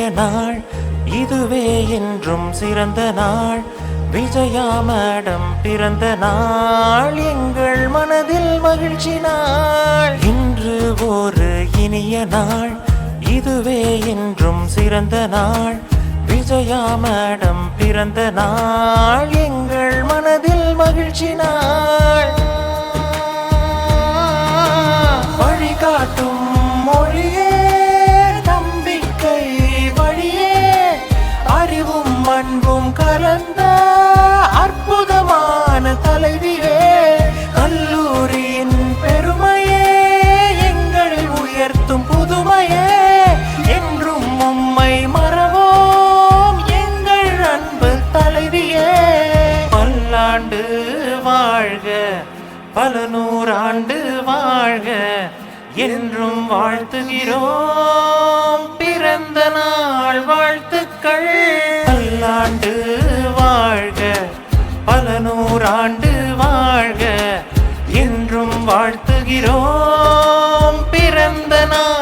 இனிய நாள் இதுவே என்றும் சிறந்த நாள். விஜயா மேடம் பிறந்த நாள் எங்கள் மனதில் மகிழ்ச்சி நாள். இன்று ஒரு இனிய நாள் இதுவே என்றும் சிறந்த நாள். விஜயா மேடம் பிறந்த நாள் எங்கள் மனதில் மகிழ்ச்சி நாள். வழிகாட்டும் மொழியே நம்பிக்கை வழியே அறிவும் அன்பும் கலந்த அற்புதமான தலைவியே கல்லூரியின் பெருமையே எங்களை உயர்த்தும் புதுமையே என்றும் உம்மை மறவோம் எங்கள் அன்பு தலைவியே. பல்லாண்டு வாழ்க பல நூறாண்டு வாழ்க என்றும் வாழ்த்துகிறோம் பிறந்த நாள் வாழ்த்துக்கள். பல்லாண்டு வாழ்க பல நூறாண்டு வாழ்க என்றும் வாழ்த்துகிறோம் பிறந்த நாள்